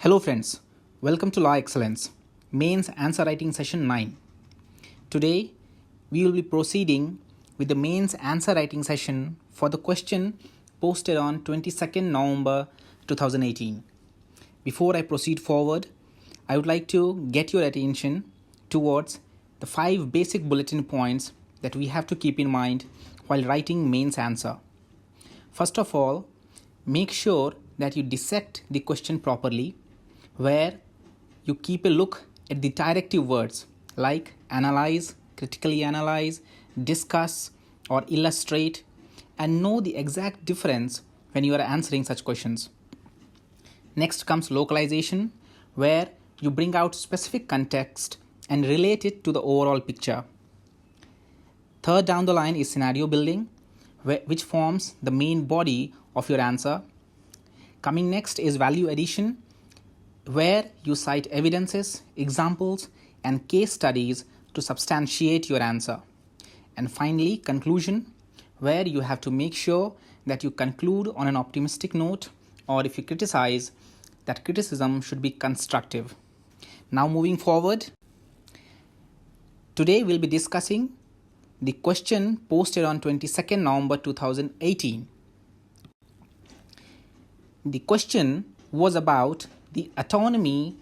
Hello friends, welcome to Law Excellence, Mains Answer Writing Session 9. Today, we will be proceeding with the Mains Answer Writing session for the question posted on 22nd November 2018. Before I proceed forward, I would like to get your attention towards the 5 basic bulletin points that we have to keep in mind while writing mains answer. First of all, make sure that you dissect the question properly, where you keep a look at the directive words like analyze, critically analyze, discuss, or illustrate, and know the exact difference when you are answering such questions. Next comes localization, where you bring out specific context and relate it to the overall picture. Third down the line is scenario building, which forms the main body of your answer. Coming next is value addition, where you cite evidences, examples, and case studies to substantiate your answer. And finally, conclusion, where you have to make sure that you conclude on an optimistic note, or if you criticize, that criticism should be constructive. Now moving forward, today we'll be discussing the question posted on 22nd November 2018. The question was about the autonomy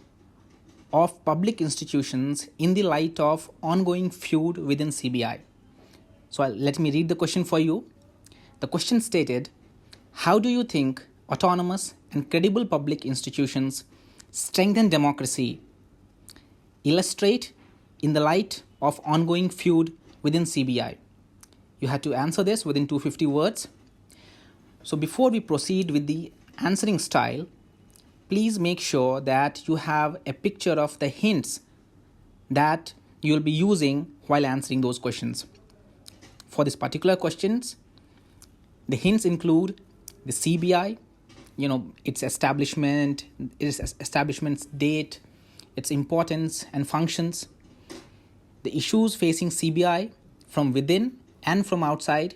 of public institutions in the light of ongoing feud within CBI. So let me read the question for you. The question stated, how do you think autonomous and credible public institutions strengthen democracy? Illustrate in the light of ongoing feud within CBI. You had to answer this within 250 words. So before we proceed with the answering style, please make sure that you have a picture of the hints that you will be using while answering those questions. For this particular questions, the hints include the CBI, its establishment's date, its importance and functions, the issues facing CBI from within and from outside,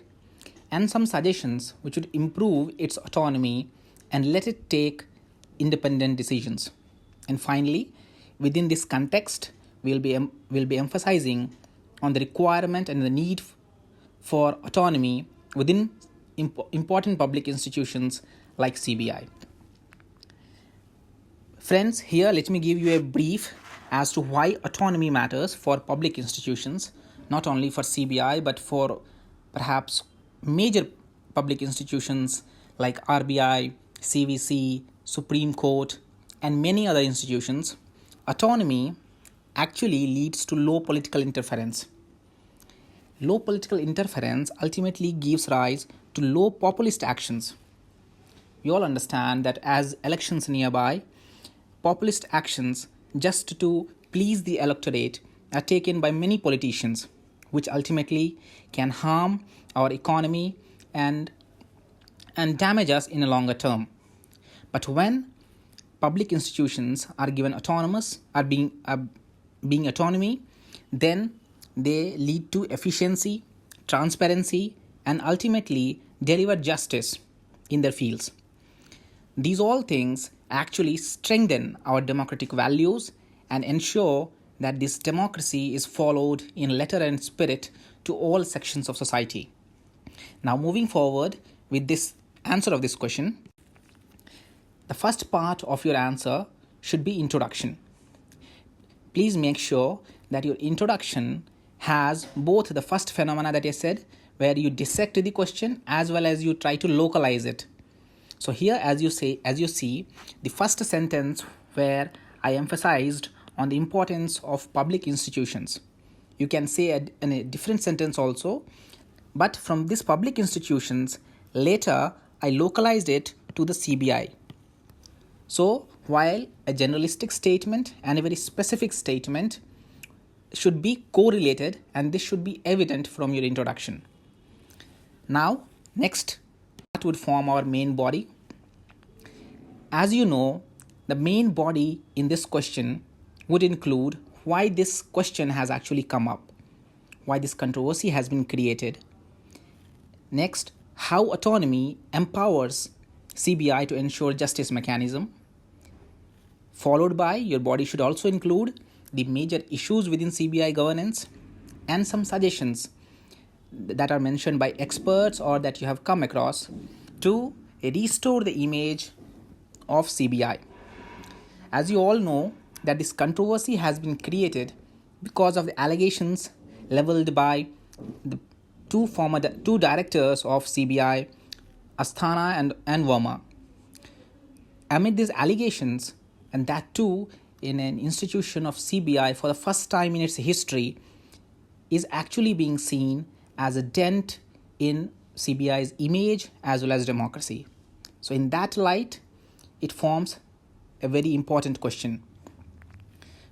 and some suggestions which would improve its autonomy and let it take independent decisions. And finally, within this context, we'll be emphasizing on the requirement and the need for autonomy within important public institutions like CBI. Friends, here let me give you a brief as to why autonomy matters for public institutions, not only for CBI but for perhaps major public institutions like RBI, CVC, Supreme Court, and many other institutions. Autonomy actually leads to low political interference. Low political interference ultimately gives rise to low populist actions. We all understand that as elections nearby, populist actions just to please the electorate are taken by many politicians, which ultimately can harm our economy and damage us in a longer term. But when public institutions are given being autonomy, then they lead to efficiency, transparency, and ultimately deliver justice in their fields. These all things actually strengthen our democratic values and ensure that this democracy is followed in letter and spirit to all sections of society. Now moving forward with this answer of this question, the first part of your answer should be introduction. Please make sure that your introduction has both the first phenomena that I said, where you dissect the question, as well as you try to localize it. So here, as you see, the first sentence where I emphasized on the importance of public institutions. You can say in a different sentence also, but from this public institutions, later I localized it to the CBI. So while a generalistic statement and a very specific statement should be correlated, and this should be evident from your introduction. Now, next part would form our main body. As you know, the main body in this question would include why this question has actually come up, why this controversy has been created. Next, how autonomy empowers CBI to ensure justice mechanism. followed by your body should also include the major issues within CBI governance and some suggestions that are mentioned by experts or that you have come across to restore the image of CBI. As you all know, that this controversy has been created because of the allegations leveled by the two directors of CBI, Asthana and Verma. Amid these allegations, and that too in an institution of CBI for the first time in its history, is actually being seen as a dent in CBI's image as well as democracy. So in that light, it forms a very important question.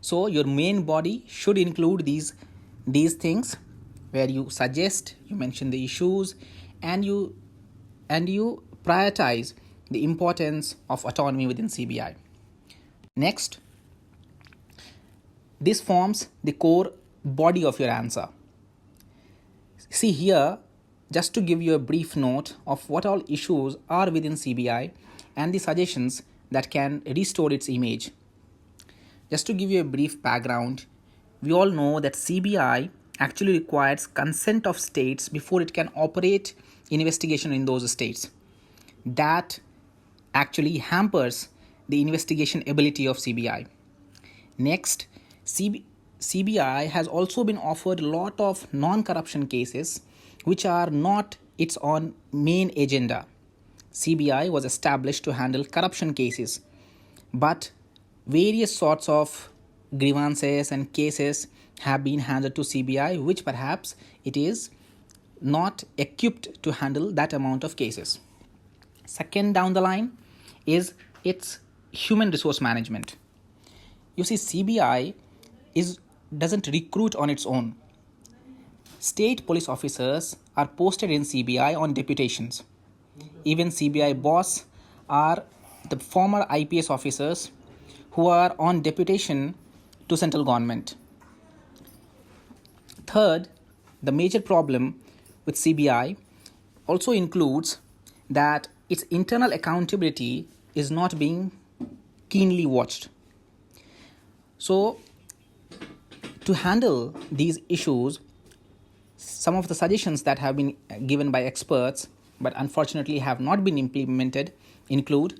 So your main body should include these things, where you suggest, you mention the issues, and you prioritize the importance of autonomy within CBI. Next, this forms the core body of your answer. See here, just to give you a brief note of what all issues are within CBI and the suggestions that can restore its image. Just to give you a brief background, we all know that CBI actually requires consent of states before it can operate investigation in those states. That actually hampers the investigation ability of CBI. Next, CBI has also been offered a lot of non-corruption cases which are not its own main agenda. CBI was established to handle corruption cases, but various sorts of grievances and cases have been handed to CBI, which perhaps it is not equipped to handle that amount of cases. Second down the line is its human resource management. You see, CBI doesn't recruit on its own. State police officers are posted in CBI on deputations. Even CBI boss are the former IPS officers who are on deputation to central government. Third, the major problem with CBI also includes that its internal accountability is not being keenly watched. So, to handle these issues, some of the suggestions that have been given by experts but unfortunately have not been implemented include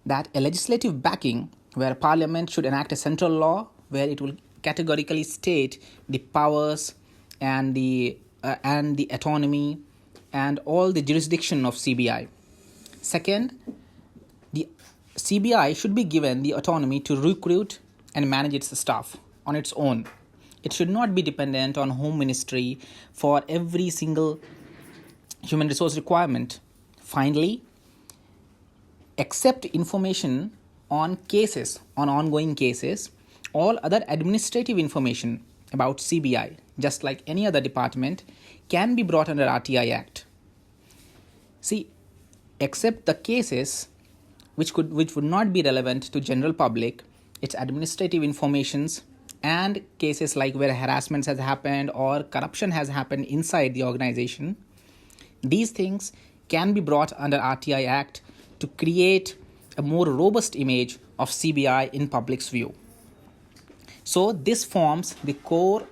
that a legislative backing where Parliament should enact a central law where it will categorically state the powers and the autonomy and all the jurisdiction of CBI. Second, the CBI should be given the autonomy to recruit and manage its staff on its own. It should not be dependent on Home Ministry for every single human resource requirement. Finally, accept information on cases, on ongoing cases, all other administrative information about CBI, just like any other department, can be brought under RTI Act. See, except the cases which would not be relevant to general public, its administrative informations and cases like where harassment has happened or corruption has happened inside the organization, these things can be brought under RTI Act to create a more robust image of CBI in public's view. So this forms the core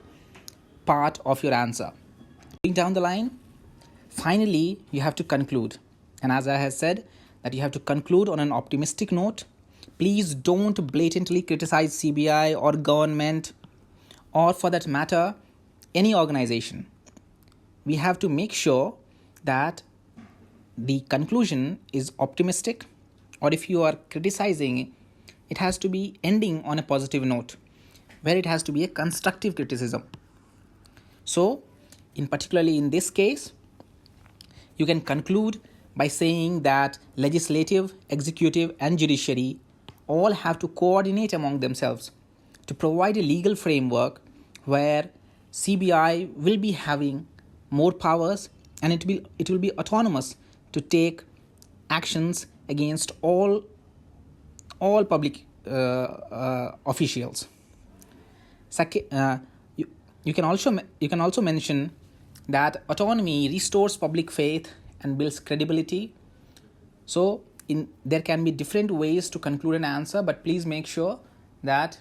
part of your answer. Going down the line, finally, you have to conclude. And as I have said, that you have to conclude on an optimistic note. Please don't blatantly criticize CBI or government or, for that matter, any organization. We have to make sure that the conclusion is optimistic, or if you are criticizing, it has to be ending on a positive note, where it has to be a constructive criticism. So, particularly in this case, you can conclude by saying that legislative, executive, and judiciary all have to coordinate among themselves to provide a legal framework where CBI will be having more powers and it will be autonomous to take actions against all public officials. You can also mention that autonomy restores public faith and builds credibility. So there can be different ways to conclude an answer, but please make sure that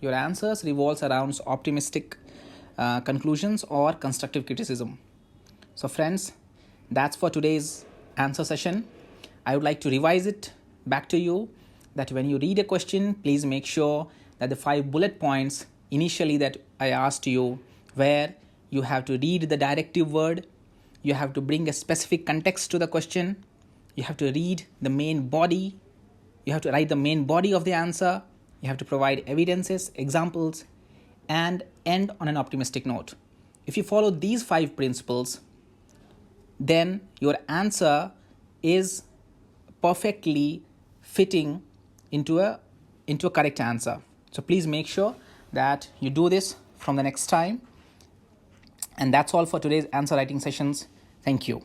your answers revolves around optimistic conclusions or constructive criticism. So friends, that's for today's answer session. I would like to revise it back to you that when you read a question, please make sure that the 5 bullet points initially that I asked you, where you have to read the directive word, you have to bring a specific context to the question, you have to read the main body, you have to write the main body of the answer, you have to provide evidences, examples, and end on an optimistic note. If you follow these 5 principles, then your answer is perfectly fitting into a correct answer. So please make sure that you do this from the next time. And that's all for today's answer writing sessions. Thank you.